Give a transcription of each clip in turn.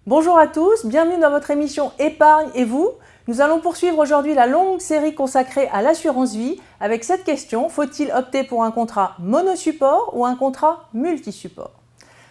Bonjour à tous, bienvenue dans votre émission Épargne et vous. Nous allons poursuivre aujourd'hui la longue série consacrée à l'assurance vie avec cette question: faut-il opter pour un contrat monosupport ou un contrat multisupport?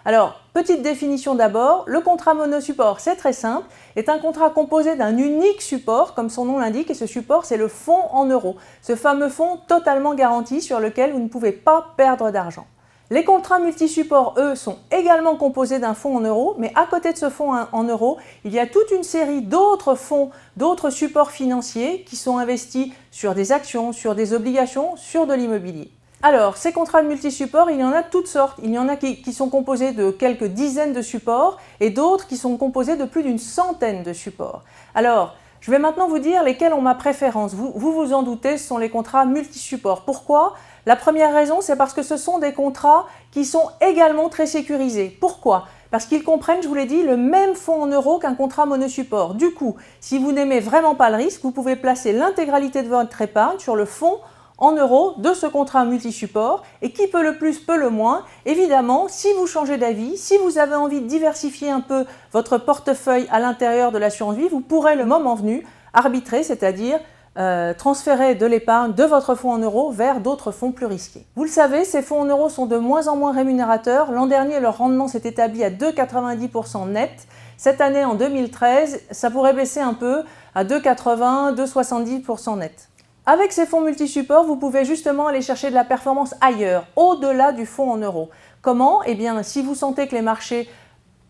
Alors, petite définition d'abord, le contrat monosupport, c'est très simple, est un contrat composé d'un unique support, comme son nom l'indique, et ce support, c'est le fonds en euros, ce fameux fonds totalement garanti sur lequel vous ne pouvez pas perdre d'argent. Les contrats multisupports, eux, sont également composés d'un fonds en euros, mais à côté de ce fonds en euros, il y a toute une série d'autres fonds, d'autres supports financiers qui sont investis sur des actions, sur des obligations, sur de l'immobilier. Alors, ces contrats de multisupports, il y en a toutes sortes. Il y en a qui sont composés de quelques dizaines de supports et d'autres qui sont composés de plus d'une centaine de supports. Alors, je vais maintenant vous dire lesquels ont ma préférence. Vous en doutez, ce sont les contrats multisupports. Pourquoi? La première raison, c'est parce que ce sont des contrats qui sont également très sécurisés. Pourquoi? Parce qu'ils comprennent, je vous l'ai dit, le même fonds en euros qu'un contrat monosupport. Du coup, si vous n'aimez vraiment pas le risque, vous pouvez placer l'intégralité de votre épargne sur le fonds en euros de ce contrat multisupport, et qui peut le plus peut le moins. Évidemment, si vous changez d'avis, si vous avez envie de diversifier un peu votre portefeuille à l'intérieur de l'assurance vie, vous pourrez le moment venu arbitrer, c'est-à-dire transférer de l'épargne de votre fonds en euros vers d'autres fonds plus risqués. Vous le savez, ces fonds en euros sont de moins en moins rémunérateurs. L'an dernier, leur rendement s'est établi à 2,90% net. Cette année, en 2013, ça pourrait baisser un peu à 2,80, 2,70% net. Avec ces fonds multisupports, vous pouvez justement aller chercher de la performance ailleurs, au-delà du fonds en euros. Comment? Eh bien, si vous sentez que les marchés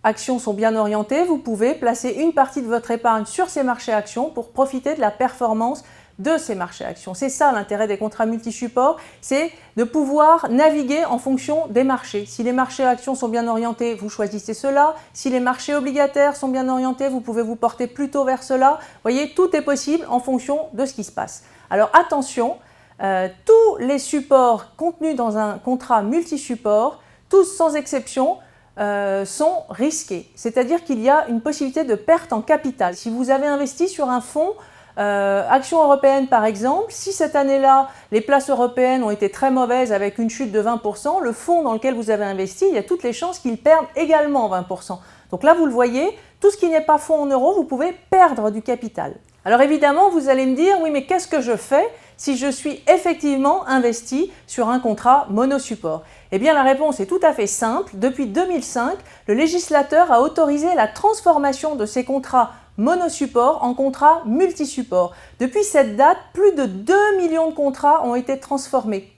actions sont bien orientés, vous pouvez placer une partie de votre épargne sur ces marchés actions pour profiter de la performance de ces marchés actions. C'est ça l'intérêt des contrats multisupports, c'est de pouvoir naviguer en fonction des marchés. Si les marchés actions sont bien orientés, vous choisissez cela. Si les marchés obligataires sont bien orientés, vous pouvez vous porter plutôt vers cela. Vous voyez, tout est possible en fonction de ce qui se passe. Alors attention, tous les supports contenus dans un contrat multisupport, tous sans exception, sont risqués. C'est-à-dire qu'il y a une possibilité de perte en capital. Si vous avez investi sur un fonds Action européenne par exemple, si cette année-là, les places européennes ont été très mauvaises avec une chute de 20%, le fonds dans lequel vous avez investi, il y a toutes les chances qu'il perde également 20%. Donc là, vous le voyez, tout ce qui n'est pas fonds en euros, vous pouvez perdre du capital. Alors évidemment, vous allez me dire, oui, mais qu'est-ce que je fais si je suis effectivement investi sur un contrat monosupport? Eh bien, la réponse est tout à fait simple. Depuis 2005, le législateur a autorisé la transformation de ces contrats monosupport en contrats multisupports. Depuis cette date, plus de 2 millions de contrats ont été transformés.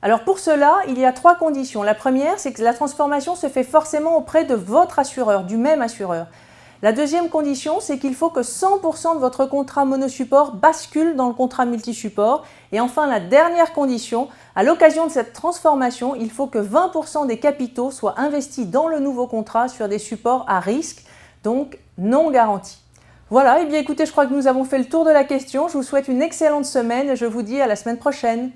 Alors pour cela, il y a 3 conditions. La première, c'est que la transformation se fait forcément auprès de votre assureur, du même assureur. La deuxième condition, c'est qu'il faut que 100% de votre contrat monosupport bascule dans le contrat multisupport. Et enfin, la dernière condition, à l'occasion de cette transformation, il faut que 20% des capitaux soient investis dans le nouveau contrat sur des supports à risque, donc non garantis. Voilà, et bien écoutez, je crois que nous avons fait le tour de la question. Je vous souhaite une excellente semaine et je vous dis à la semaine prochaine.